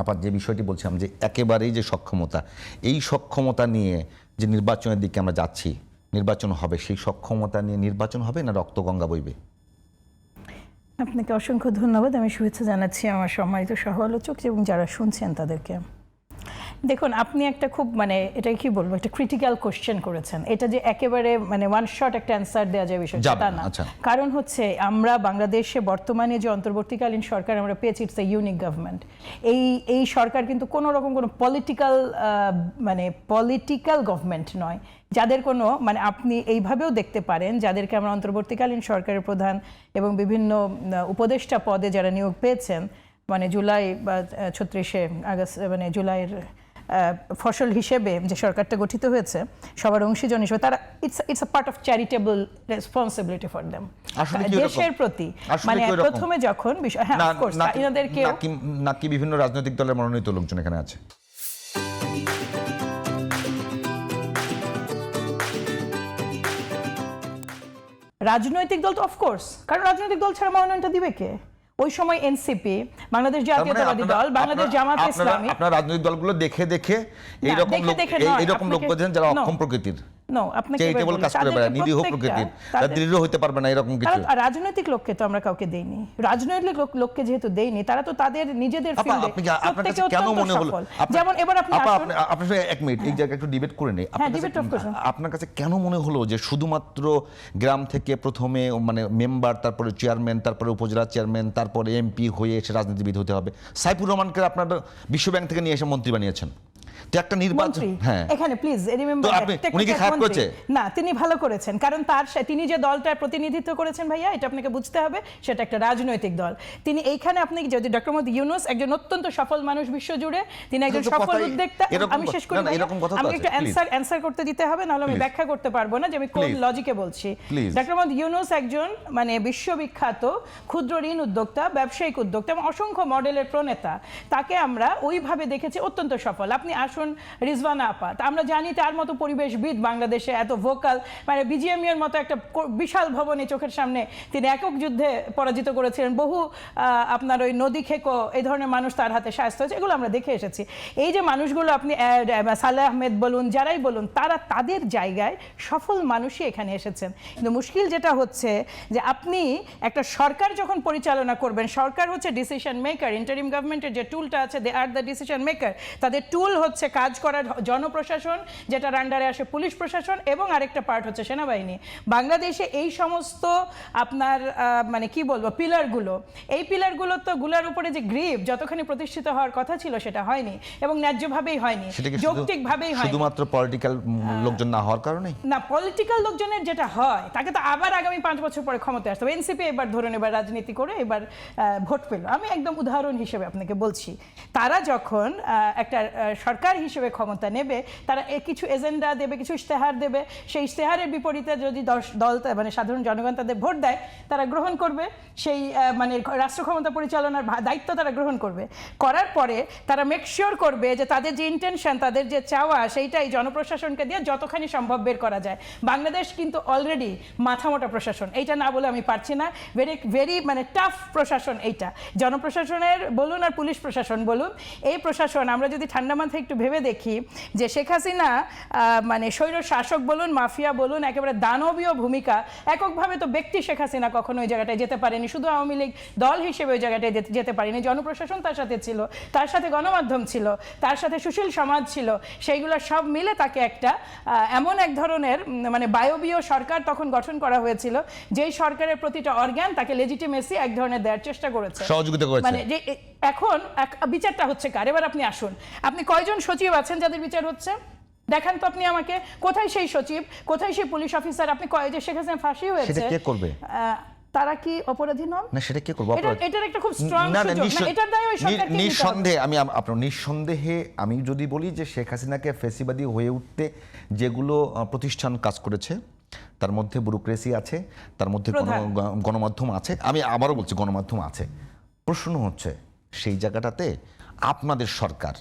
আবার যে বিষয়টি বলছিলাম যে একেবারেই যে সক্ষমতা, এই সক্ষমতা নিয়ে যে নির্বাচনের দিকে আমরা যাচ্ছি, নির্বাচন হবে, সেই সক্ষমতা নিয়ে নির্বাচন হবে না রক্তগঙ্গা বইবে? আপনাকে অসংখ্য ধন্যবাদ। আমি শুভেচ্ছা জানাচ্ছি আমার সম্মানিত সহ আলোচক এবং যারা শুনছেন তাদেরকে। দেখুন, আপনি একটা খুব এটা কি বলবো, একটা ক্রিটিক্যাল কোশ্চেন করেছেন। এটা যে একেবারে ওয়ান শট একটা অ্যান্সার দেওয়া যায় বিষয়টা তা না। কারণ হচ্ছে আমরা বাংলাদেশে বর্তমানে যে অন্তর্বর্তীকালীন সরকার আমরা পেয়েছি, ইটস এ ইউনিক গভর্নমেন্ট। এই সরকার কিন্তু কোনো রকম কোনো পলিটিক্যাল গভর্নমেন্ট নয়, যাদের কোনো আপনি এইভাবেও দেখতে পারেন যাদেরকে আমরা অন্তর্বর্তীকালীন সরকারের প্রধান এবং বিভিন্ন উপদেষ্টা পদে যারা নিয়োগ পেয়েছেন জুলাই বা 36শে আগস্ট জুলাইয়ের ফসল হিসেবে যে সরকারটা গঠিত হয়েছে সবার অংশীজন হিসেবে, তারা it's a part of charitable responsibility for them দেশের প্রতি। প্রথমে যখন নাকি বিভিন্ন রাজনৈতিক দলের মনোনীত লোকজন এখানে আছে? রাজনৈতিক দল তো অফকোর্স, কারণ রাজনৈতিক দল ছাড়া মনোনয়নটা দিবে কে? ওই সময় এনসিপি, বাংলাদেশ জাতীয়তাবাদী দল, বাংলাদেশ জামাত ইসলামী। আপনার রাজনৈতিক দলগুলো দেখে এইরকম লোক বোঝেন যারা অক্ষম প্রকৃতির, রাজনৈতিক লোককে তো আমরা কাউকে দেইনি। রাজনৈতিক লোককে যেহেতু দেইনি, তারা তো তাদের নিজেদের ফিল্ডে। যেমন এবার আপনার এক মিনিট এই জায়গায় একটু ডিবেট করে নেই। আপনার কাছে কেন মনে হলো যে শুধুমাত্র গ্রাম থেকে প্রথমে মেম্বার, তারপরে চেয়ারম্যান, তারপরে উপজেলা চেয়ারম্যান, তারপরে এমপি হয়ে এসে রাজনীতিবিদ হতে হবে? সাইফুর রহমানকে আপনার বিশ্বব্যাংক থেকে নিয়ে এসে মন্ত্রী বানিয়েছেন। একটা নির্বাচন, এখানে প্লিজ রিমেম্বার, না, তিনি ভালো করেছেন, কারণ তিনি যে দলটার প্রতিনিধিত্ব করেছেন ভাইয়া, এটা আপনাকে বুঝতে হবে, সেটা একটা রাজনৈতিক দল। তিনি এইখানে, আপনি যদি ডক্টর মোহাম্মদ ইউনূস একজন অত্যন্ত সফল মানুষ বিশ্বজুড়ে, তিনি একজন সফল উদ্যোক্তা। আমি শেষ করি, আমি একটু অ্যান্সার করতে দিতে হবে, নাহলে আমি ব্যাখ্যা করতে পারবো না যে আমি কোন লজিকে বলছি। ডক্টর মোহাম্মদ ইউনূস একজন বিশ্ববিখ্যাত ক্ষুদ্র ঋণ উদ্যোক্তা, ব্যবসায়িক উদ্যোক্তা এবং অসংখ্য মডেলের প্রণেতা। তাকে আমরা ওইভাবে দেখেছি অত্যন্ত সফল। আপনি আসুন রিজওয়ানা আপা, আমরা জানি তার মতো পরিবেশবিদ বাংলাদেশে, এত ভোকাল, বিজিএমইউ এর মতো একটা বিশাল ভবনে চোখের সামনে তিনি একক যুদ্ধে পরাজিত করেছিলেন। বহু আপনার ওই নদী খেকো এই ধরনের মানুষ তার হাতে শায়েস্তা হয়েছে, এগুলো আমরা দেখে এসেছি। এই যে মানুষগুলো আপনি সালেহ আহমেদ বলুন, যারাই বলুন, তারা তাদের জায়গায় সফল মানুষই এখানে এসেছেন। কিন্তু মুশকিল যেটা হচ্ছে যে আপনি একটা সরকার যখন পরিচালনা করবেন, সরকার হচ্ছে ডিসিশন মেকার। ইন্টারিম গভর্নমেন্টের যে টুলটা আছে, দে আর দ্য ডিসিশন মেকার। তাদের টুল হচ্ছে কাজ করার জনপ্রশাসন, যেটার আন্ডারে আসে পুলিশ প্রশাসন, এবং আরেকটা পার্ট হচ্ছে সেনাবাহিনী। বাংলাদেশে এই সমস্ত আপনার কি বলবো পিলারগুলো, এই গুলোর উপরে যে গ্রিপ যতখানি প্রতিষ্ঠিত হওয়ার কথা ছিল সেটা হয়নি, এবং ন্যায্যভাবেই হয়নি, যৌক্তিকভাবেই হয়নি। শুধুমাত্র পলিটিক্যাল লোকজন না হওয়ার কারণে না, পলিটিক্যাল লোকজনের যেটা হয় তাকে তো আবার আগামী 5 বছর পরে ক্ষমতায় আসতে হবে। এনসিপি এবার ধরুন রাজনীতি করে এবার ভোট পেল, আমি একদম উদাহরণ হিসেবে আপনাকে বলছি। তারা যখন একটা সরকার হিসেবে ক্ষমতা নেবে, তারা কিছু এজেন্ডা দেবে, কিছু ইশতেহার দেবে। সেই ইশতেহারের বিপরীতে যদি দল সাধারণ জনগণ তাদের ভোট দেয়, তারা গ্রহণ করবে সেই রাষ্ট্র ক্ষমতা পরিচালনার দায়িত্ব তারা গ্রহণ করবে। করার পরে তারা মেক শিওর করবে যে তাদের যে ইন্টেনশন, তাদের যে চাওয়া, সেইটাই জনপ্রশাসনকে দিয়ে যতখানি সম্ভব বের করা যায়। বাংলাদেশ কিন্তু অলরেডি মাথামোটা প্রশাসন, এইটা না বলে আমি পারছি না। ভেরি টাফ প্রশাসন এইটা, জনপ্রশাসনের বলুন আর পুলিশ প্রশাসন বলুন। এই প্রশাসন আমরা যদি ঠান্ডা মাথায় একটু ভেবে দেখি যে শেখ হাসিনা স্বৈর শাসক বলুন, মাফিয়া বলুন, একেবারে দানবীয় ভূমিকা। এককভাবে তো ব্যক্তি শেখ হাসিনা কখনো ওই জায়গাটায় যেতে পারেনি, শুধু আওয়ামী লীগ দল হিসেবে ওই জায়গাটায় যেতে পারেনি। জনপ্রশাসন তার সাথে ছিল, তার সাথে গণমাধ্যম ছিল, তার সাথে সুশীল সমাজ ছিল। সেইগুলো সব মিলে তাকে একটা এমন এক ধরনের বায়বীয় সরকার তখন গঠন করা হয়েছিল, যেই সরকারের প্রতিটা অর্গান তাকে লেজিটিমেসি এক ধরনের দেওয়ার চেষ্টা করেছে, সহযোগিতা করেছে। যে এখন বিচারটা হচ্ছে কার? এবার আপনি আসুন, আপনি কয়জন সচিব আছেন যাদের বিচার হচ্ছে? দেখান তো আপনি আমাকে, কোথায় সেই সচিব, কোথায় সেই পুলিশ অফিসার? আপনি যে শেখ হাসিনা ফাঁসি হয়েছে, সেটা কে করবে? তারা কি অপরাধী নন? না, সেটা কে করবে? এটার একটা খুব স্ট্রং সুযোগ, এটার দায় ওই সরকারকে নিঃসন্দেহে নিঃসন্দেহে আমি যদি বলি যে শেখ হাসিনাকে ফ্যাসিবাদী হয়ে উঠতে যেগুলো প্রতিষ্ঠান কাজ করেছে, তার মধ্যে ব্যুরোক্রেসি আছে, তার মধ্যে গণমাধ্যম আছে। আমি আবারও বলছি, গণমাধ্যম আছে। প্রশ্ন হচ্ছে সেই জায়গাটাতে আপনাদের সরকার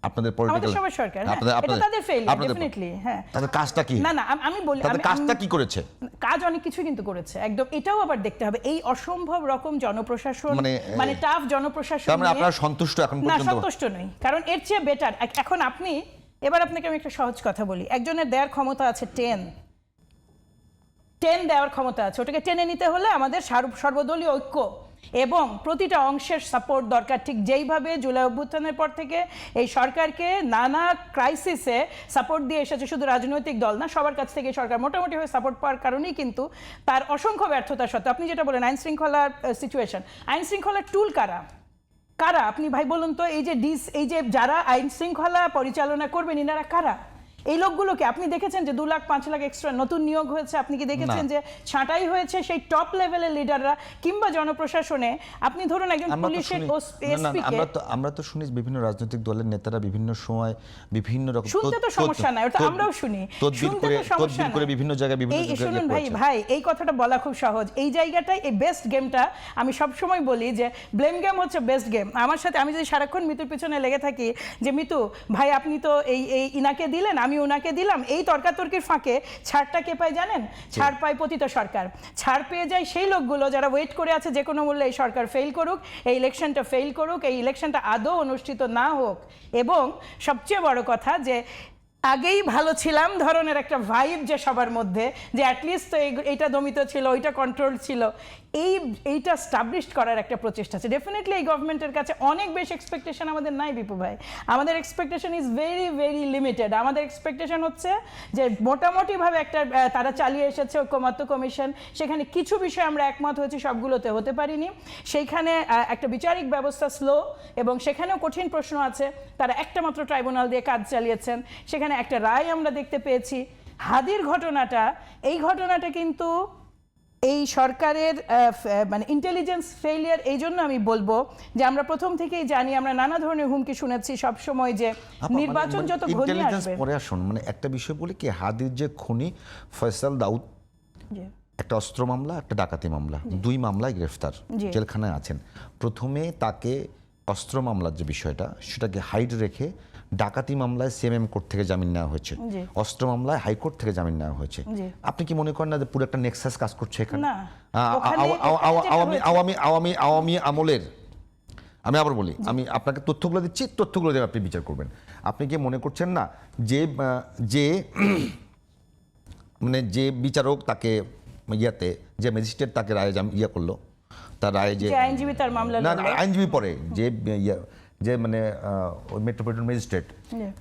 আপনাদের আমাদের পলিটিক্যাল সবার সরকার, হ্যাঁ, এটা তাদের ফেইলিয়ার ডেফিনেটলি। হ্যাঁ, তাদের কাজটা কি? না আমি বলি, তাদের কাজটা কি করেছে? কাজ অনেক কিছু কিন্তু করেছে একদম। এটাও আবার দেখতে হবে, এই অসম্ভব রকম জনপ্রশাসন, মানে টাফ জনপ্রশাসন, মানে আপনারা সন্তুষ্ট এখন পর্যন্ত? না, সন্তুষ্ট নই, কারণ এর চেয়ে বেটার এখন আপনি, এবার আপনাকে আমি একটা সহজ কথা বলি, একজনের দেওয়ার ক্ষমতা আছে 10 দেওয়ার ক্ষমতা আছে, ওটাকে টেনে নিতে হলে আমাদের সর্বদলীয় ঐক্য এবং প্রতিটা অংশের সাপোর্ট দরকার। ঠিক যেইভাবে জুলাই অভ্যুত্থানের পর থেকে এই সরকারকে নানা ক্রাইসিসে সাপোর্ট দিয়ে এসেছে শুধু রাজনৈতিক দল না, সবার কাছ থেকে সরকার মোটামুটি হয়ে সাপোর্ট পাওয়ার কারণেই কিন্তু তার অসংখ্য ব্যর্থতার সত্ত্বেও, আপনি যেটা বলেন আইন শৃঙ্খলার সিচুয়েশন, আইন শৃঙ্খলার টুল কারা আপনি ভাই বলুন তো? এই যে যারা আইন শৃঙ্খলা পরিচালনা করবেন ইনারা কারা? এই লোকগুলোকে আপনি দেখেছেন যে 2 লাখ 5 লাখ এক্সট্রা নতুন নিয়োগ হয়েছে? আপনি কি দেখেছেন যে ছাঁটাই হয়েছে সেই টপ লেভেলের লিডাররা কিংবা জনপ্রশাসনে? আপনি ধরুন একজন পুলিশের এসপি কে, আমরা তো শুনি বিভিন্ন রাজনৈতিক দলের নেতারা বিভিন্ন সময় বিভিন্ন রকম, শুনতে তো সমস্যা নাই, ওটা আমরাও শুনি, তদবির করে বিভিন্ন জায়গায় বিভিন্ন শুনুন ভাই এই কথাটা বলা খুব সহজ। এই জায়গাটায় এই বেস্ট গেমটা আমি সব সময় বলি যে ব্লেম গেম হচ্ছে বেস্ট গেম। আমার সাথে আমি যদি সারাক্ষণ মিতুর পিছনে লেগে থাকি যে মিতু ভাই আপনি তো এই ইনাকে দিলেন, আমি ওনাকে দিলাম, এই তর্কাতর্কির ফাঁকে ছাড়টা কে পায় জানেন? ছাড় পায় পতিত সরকার। ছাড় পেয়ে যায় সেই লোকগুলো যারা ওয়েট করে আছে যে কোনো মূল্যে এই সরকার ফেল করুক, এই ইলেকশনটা ফেল করুক, এই ইলেকশনটা আদৌ অনুষ্ঠিত না হোক, এবং সবচেয়ে বড় কথা যে আগেই ভালো ছিলাম ধরনের একটা ভাইব যে সবার মধ্যে, যে অ্যাটলিস্ট তো এইটা দমিত ছিল, ওইটা কন্ট্রোল ছিল, এইটা স্টাবলিশড করার একটা প্রচেষ্টা আছে। ডেফিনেটলি এই গভর্নমেন্টের কাছে অনেক বেশি এক্সপেকটেশন আমাদের নাই বিপু ভাই, আমাদের expectation is very very limited. আমাদের এক্সপেকটেশন হচ্ছে যে মোটামুটিভাবে একটা তারা চালিয়ে এসেছে ঐকমত্য কমিশন, সেখানে কিছু বিষয় আমরা একমত হয়েছি, সবগুলোতে হতে পারিনি। সেইখানে একটা বিচারিক ব্যবস্থা স্লো এবং সেখানেও কঠিন প্রশ্ন আছে। তারা একটা মাত্র ট্রাইব্যুনাল দিয়ে কাজ চালিয়েছেন, সেখানে একটা রায় আমরা দেখতে পেয়েছি। হাদির ঘটনাটা, এই ঘটনাটা কিন্তু এই সরকারের মানে ইন্টেলিজেন্স ফেইলিয়ার। এই জন্য আমি বলবো যে আমরা প্রথম থেকেই জানি, আমরা নানা ধরনের হুমকি শুনেছি সব সময় যে নির্বাচন যত ঘনিয়ে আসবে। পরে আসুন, মানে একটা বিষয় বলি কি, হাদির যে খুনি ফয়সাল দাউদ, একটা অস্ত্র মামলা, একটা ডাকাতি মামলা, 2 মামলায় গ্রেফতার, জেলখানায় আছেন। প্রথমে তাকে অস্ত্র মামলার যে বিষয়টা সেটাকে হাইড রেখে ডাকাতি মামলায় সিএমএম কোর্ট থেকে জামিন নেওয়া হয়েছে, অস্ত্র মামলায় হাইকোর্ট থেকে জামিন নেওয়া হয়েছে। আপনি কি মনে করেন না যে পুরো একটা নেক্সাস কাজ করছে এখানে? আওয়ামী আমলের, আমি আবার বলি, আমি আপনাকে তথ্যগুলো দিচ্ছি, তথ্যগুলো দিয়ে আপনি বিচার করবেন। আপনি কি মনে করছেন না যে মানে যে বিচারক তাকে যে ম্যাজিস্ট্রেট তাকে রায়ে করলো, তার রায়ে যে আইনজীবী তার মামলা, না আইনজীবী পরে যে মানে ওই মেট্রোপলিটন ম্যাজিস্ট্রেট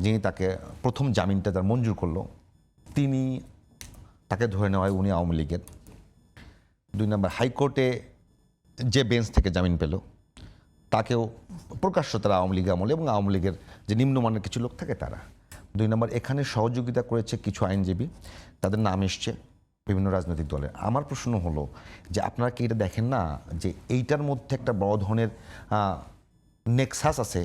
যিনি তাকে প্রথম জামিনটা তার মঞ্জুর করলো, তিনি তাকে ধরে নেওয়া হয় উনি আওয়ামী লীগের। 2 নম্বর, হাইকোর্টে যে বেঞ্চ থেকে জামিন পেল তাকেও প্রকাশ্য তারা আওয়ামী লীগ আমলে এবং আওয়ামী লীগের যে নিম্নমানের কিছু লোক থাকে তারা। 2 নম্বর, এখানে সহযোগিতা করেছে কিছু আইনজীবী, তাদের নাম এসছে বিভিন্ন রাজনৈতিক দলের। আমার প্রশ্ন হলো যে আপনারা কি এটা দেখেন না যে এইটার মধ্যে একটা বড় ধরনের নেক্সাস আছে,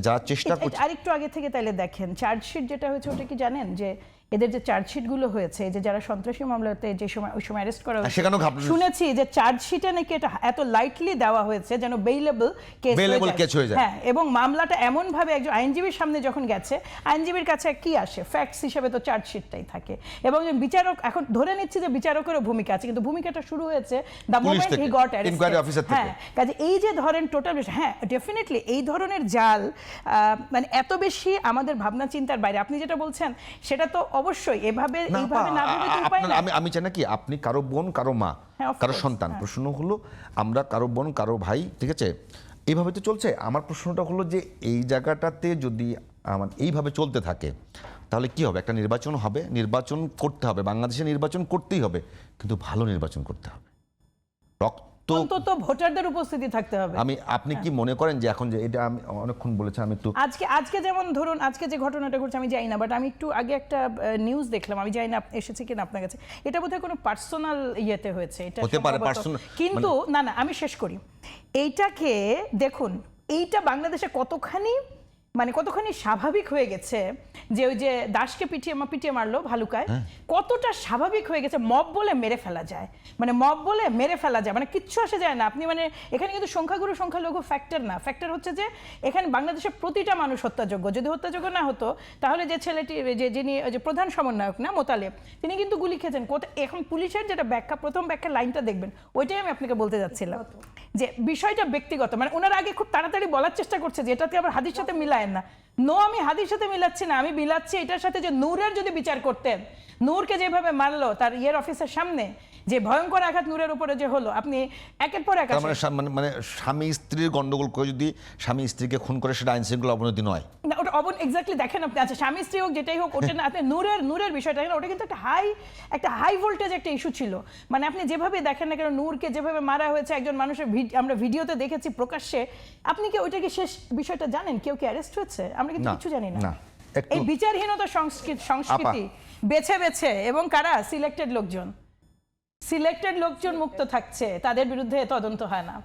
যারা চেষ্টা করছে? আরেকটু আগে থেকে তাহলে দেখেন চার্জশিট যেটা হয়েছে, ওটা কি জানেন যে এদের যে চার্জশিটগুলো হয়েছে, যে যারা সন্ত্রাসী মামলাতে যে সময় ওই সময় অ্যারেস্ট করা হয়েছে, শুনেছি যে চার্জশিটে নাকি এটা এত লাইটলি দেওয়া হয়েছে যেন বেইলেবল কেস হয়ে যায়। হ্যাঁ, এবং মামলাটা এমন ভাবে একজন আইনজীবীর সামনে যখন গেছে, আইনজীবীর কাছে কি আসে, ফ্যাক্টস হিসেবে তো চার্জশিটটাই থাকে। এবং বিচারক, এখন ধরে নিচ্ছি যে বিচারকেরও ভূমিকা আছে, কিন্তু ভূমিকাটা শুরু হয়েছে the moment he got arrested. হ্যাঁ, কাজে এই যে ধরেন টোটাল, হ্যাঁ ডেফিনেটলি এই ধরনের জাল মানে এত বেশি আমাদের ভাবনা চিন্তার বাইরে। আপনি যেটা বলছেন সেটা তো অবশ্যই এইভাবে না ভেবে তো উপায় না। আমি চাই না কি আপনি কারো বোন, কারো মা, কারো সন্তান। প্রশ্ন হলো আমরা কারো বোন, কারো ভাই, ঠিক আছে, এইভাবে তো চলছে। আমার প্রশ্নটা হলো যে এই জায়গাটাতে যদি এইভাবে চলতে থাকে তাহলে কি হবে? একটা নির্বাচন হবে, নির্বাচন করতে হবে, বাংলাদেশে নির্বাচন করতেই হবে, কিন্তু ভালো নির্বাচন করতে হবে, অন্তত ভোটারদের উপস্থিতি থাকতে হবে। আপনি কি মনে করেন যে এখন যে এটা আমি অনেকক্ষণ বলেছি, আমি একটু আজকে যেমন ধরুন আজকে যে ঘটনাটা ঘটছে আমি জানি না, বাট আমি একটু আগে একটা নিউজ দেখলাম, আমি জানি না এসেছে কিনা আপনার কাছে, এটা বোধহয় কোনো পার্সোনাল ইয়েতে হয়েছে, এটা হতে পারে পার্সোনাল, কিন্তু না আমি শেষ করি এইটাকে। দেখুন এইটা বাংলাদেশে কতখানি মানে কতখানি স্বাভাবিক হয়ে গেছে যে ওই যে দাসকে পিটিয়ে মারলো ভালুকায়, কতটা স্বাভাবিক হয়ে গেছে মব বলে মেরে ফেলা যায়, মানে মব বলে মেরে ফেলা যায়, মানে কিচ্ছু আসে যায় না। আপনি মানে এখানে কিন্তু সংখ্যাগুরু সংখ্যালঘু ফ্যাক্টর না, ফ্যাক্টর হচ্ছে যে এখানে বাংলাদেশের প্রতিটা মানুষ হত্যাযোগ্য। যদি হত্যাযোগ্য না হতো তাহলে যে ছেলেটি যিনি যে প্রধান সমন্বয়ক না মোতালেব, তিনি কিন্তু গুলি খেয়েছেন। এখন পুলিশের যেটা ব্যাখ্যা, প্রথম ব্যাখ্যার লাইনটা দেখবেন, ওইটাই আমি আপনাকে বলতে যাচ্ছিলাম যে বিষয়টা ব্যক্তিগত, মানে ওনার আগে খুব তাড়াতাড়ি বলার চেষ্টা করছে যে এটাতে আবার হাদির সাথে মিলায় না। নো, আমি হাদির সাথে মিলাচ্ছি না, আমি মিলাচ্ছি এটার সাথে যে নূরের যদি বিচার করতেন, নূরকে যেভাবে মারলো তার ইয়ের অফিসের সামনে, যে ভয়ঙ্কর আঘাত নূরের উপরে যে হলো, আপনি একের পর এক মানে স্বামী স্ত্রীর গন্ডগোল করে যদি স্বামী স্ত্রীকে খুন করে সেটা আইন শৃঙ্খলা অবনতি নয় না, ওটা এক্স্যাক্টলি দেখেন আপনি। আচ্ছা, স্বামী স্ত্রী হোক যেটাই হোক, ওটা না, আপনি নূরের বিষয়টা দেখেন, ওটা কিন্তু একটা হাই ভোল্টেজ একটা ইস্যু ছিল। মানে আপনি যেভাবে দেখেন না কেন, নূরকে যেভাবে মারা হয়েছে একজন মানুষের, আমরা ভিডিওতে দেখেছি প্রকাশ্যে, আপনি কি ওইটা কি শেষ বিষয়টা জানেন? কেউ কি অ্যারেস্ট হয়েছে? আমরা কিন্তু কিছু জানি না। এই বিচারহীনতা সংস্কৃতি বেছে বেছে, এবং কারা সিলেক্টেড লোকজন মুক্ত থাকছে, তাদের বিরুদ্ধে তদন্ত হয় না।